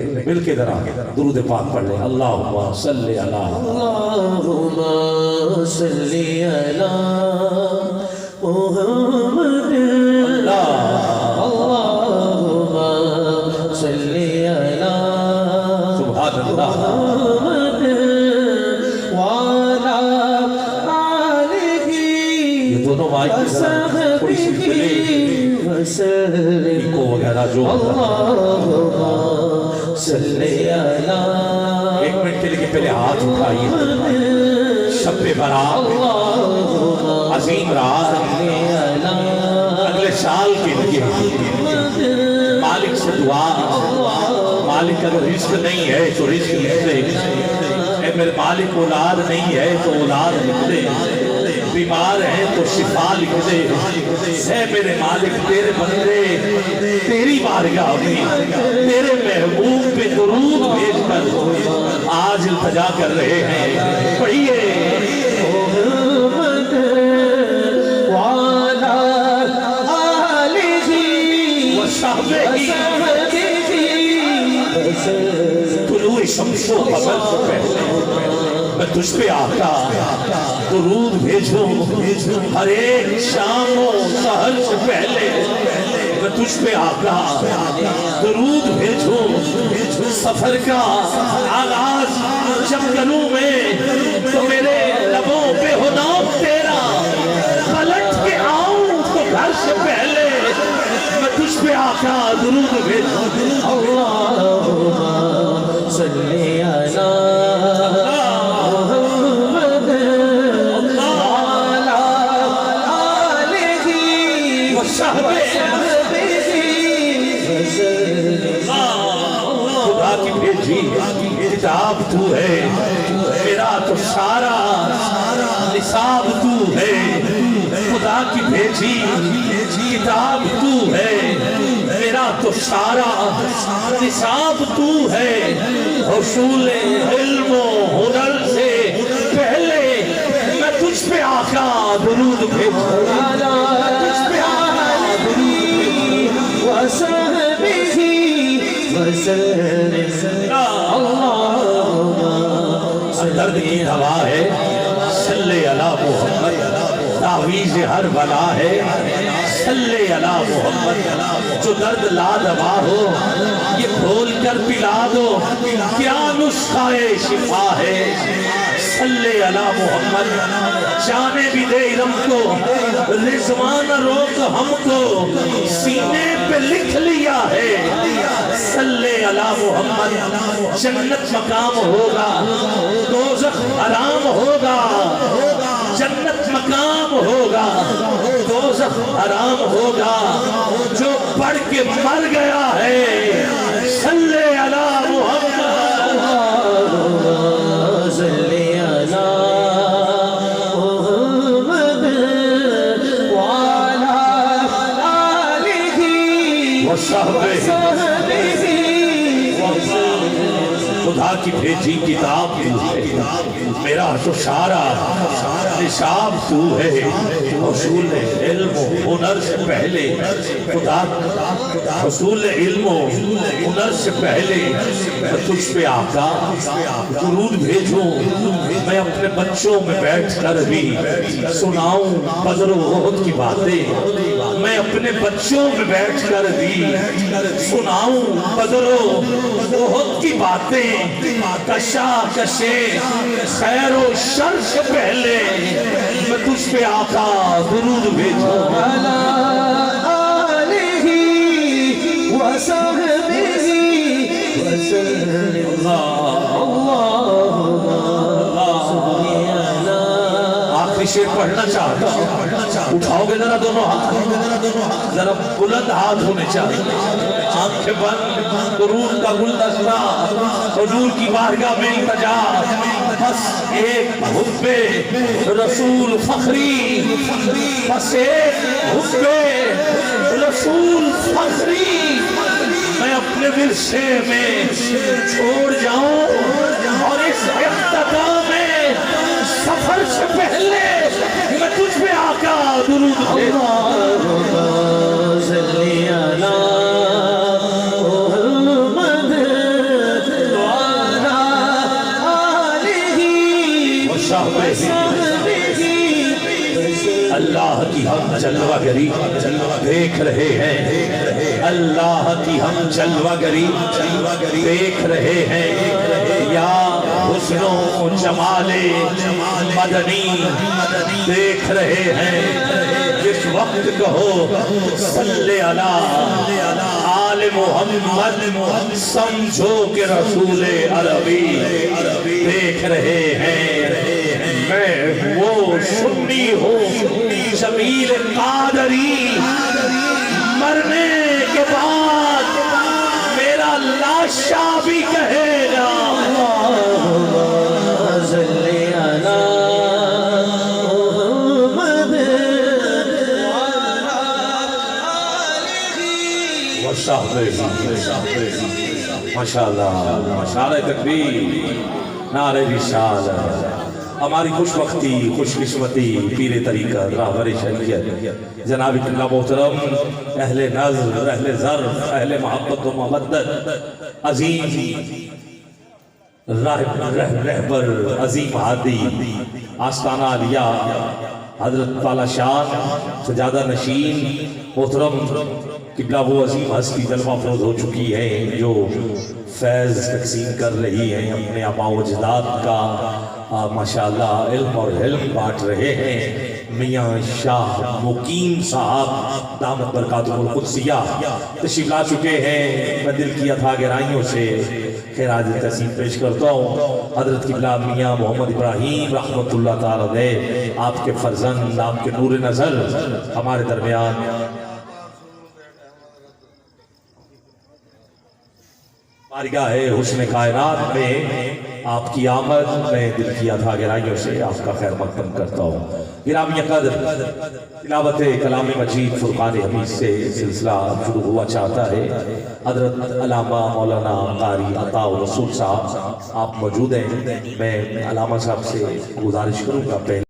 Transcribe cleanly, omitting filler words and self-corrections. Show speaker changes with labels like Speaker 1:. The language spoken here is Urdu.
Speaker 1: مل کے ذرا درود پاک پڑھ لیں اللہم صلی علی
Speaker 2: اللہم صلی علی محمد اللہم صلی علی
Speaker 1: سبحان اللہ
Speaker 2: محمد وعلا آلہ
Speaker 1: یہ دونوں مائک کی ذرا تھوڑی سی پلے
Speaker 2: وسلم
Speaker 1: کو وغیرہ جو
Speaker 2: اللہم صلی علی
Speaker 1: ایک منٹ کے لیے پہلے ہاتھ اٹھائیے شب برات عظیم رات اگلے سال کے لیے مالک سے دعا مالک اگر رزق نہیں ہے تو رزق لکھ دے اے میرے مالک اولاد نہیں ہے تو اولاد لکھ دے بیمار ہیں تو شفا لکھ دے اے میرے مالک تیرے بندے تیری بارگاہ میں تیرے محبوب پہ درود بھیج کر آج التجا کر رہے ہیں پڑھیے
Speaker 2: محمد وعلا آلہ
Speaker 1: وصحبہ
Speaker 2: وسلم
Speaker 1: طلوع شمس و قمر سے پہلے میں تجھ پہ آقا درود بھیجوں ہر ایک شام و سحر سے پہلے میں تجھ پہ آقا درود بھیجوں سفر کا آغاز جب کروں میں تو میرے لبوں پہ ہو نام تیرا پلٹ کے آؤں تو گھر سے پہلے میں تجھ پہ آقا درود بھیجوں
Speaker 2: اللہم صلی علی محمد وعلا آلہ
Speaker 1: وصحبہ خدا کی بھیجی کتاب تو ہے میرا تو سارا نصاب تو ہے خدا کی بھیجی کتاب تو ہے میرا تو سارا نصاب تو ہے حصول علم و ہنر سے پہلے میں تجھ پہ آقا درود بھیجوں تجھ پہ آقا
Speaker 2: وصحبہ وسلم اللہم
Speaker 1: درد کی دوا ہے صلی علی محمد تعویذ ہر بلا ہے صلی علی محمد جو درد لا دوا ہو یہ کھول کر پلا دو کیا نسخہ شفا ہے صلی علی محمد جانے بھی دے علم کو رضوان روک ہم کو سینے پہ لکھ لیا ہے صلی علی محمد جنت مقام ہوگا دوزخ حرام ہوگا جنت مقام ہوگا دوزخ حرام ہوگا جو پڑھ کے مر گیا ہے صلی علی محمد
Speaker 2: صلی علی محمد وعلا آلہ
Speaker 1: وصحبہ خدا کی بھیجی کتاب تو ہے میرا تو سارا نصاب تو ہے حصول علم و ہنر سے پہلے خدا حصول علم و ہنر سے پہلے میں تجھ پہ آقا درود بھیجوں میں اپنے بچوں میں بیٹھ کر بھی سناؤں بدر و احد کی باتیں میں اپنے بچوں میں بیٹھ کر بھی سناؤں بدر و احد کی باتیں کشاکشے خیر و شر سے پہلے میں تجھ پہ آقا درود بھیجوں
Speaker 2: وعلا آلہ وصحبہ وسلم اللہم صلی علی
Speaker 1: آخری شعر پڑھنا چاہتا ہوں اٹھاؤ گے ذرا دونوں ہاتھ ذرا بلند ہاتھ ہونے چاہیے آنکھیں بند درود کا گلدستہ حضور کی بارگاہ میں التجا بس ایک حب رسول فخری بس ایک حب رسول فخری میں اپنے ورثے میں چھوڑ جاؤں اور اس اقتداء میں سفر سے پہلے میں تجھ پہ آقا درود بھیجوں
Speaker 2: اللہم صلی علی محمد
Speaker 1: کی ہم جلوہ گری دیکھ رہے ہیں، اللہ کی ہم جلوہ گری دیکھ رہے ہیں، یا حسن و جمال مدنی دیکھ رہے ہیں۔ جس وقت کہو صلی علی آل محمد، سمجھو کہ رسول عربی دیکھ رہے ہیں۔ میں وہ سنی ہوں جمیل قادری، مرنے کے بعد میرا لاشا بھی کہے گا
Speaker 2: صلی علی محمد
Speaker 1: ماشاءاللہ، نعرہ تکبیر، نعرہ رسالت۔ ہماری خوش بختی، خوش قسمتی، پیر طریقت، راہبر شریعت جناب قبلہ محترم، اہل نظر، اہل ظرف، اہل محبت و مودت، عظیم رہبر، عظیم ہادی، آستانہ علیہ، حضرت والا شان، سجادہ نشین محترم قبلہ وہ عظیم ہستی جلوہ افروز ہو چکی ہے جو فیض تقسیم کر رہی ہیں، اپنے آباء و اجداد کا ماشاءاللہ علم اور حلم بانٹ رہے ہیں۔ میاں شاہ مقیم صاحب دامت برکاتہ القدسیہ تشریف لا چکے ہیں۔ میں دل کی اتھا گہرائیوں سے خراج تحسین پیش کرتا ہوں حضرت قبلہ میاں محمد ابراہیم رحمت اللہ تعالی علیہ، آپ کے فرزند، آپ کے نور نظر ہمارے درمیان بارگاہ حسن کائنات میں آپ کی آمد میں دل کی اتھا گہرائیوں سے آپ کا خیر مقدم کرتا ہوں۔ گرامی قدر، تلاوت کلام مجید فرقان حمید سے سلسلہ شروع ہوا چاہتا ہے۔ حضرت علامہ مولانا قاری عطا الرسول صاحب آپ موجود ہیں، میں علامہ صاحب سے گزارش کروں گا پہلے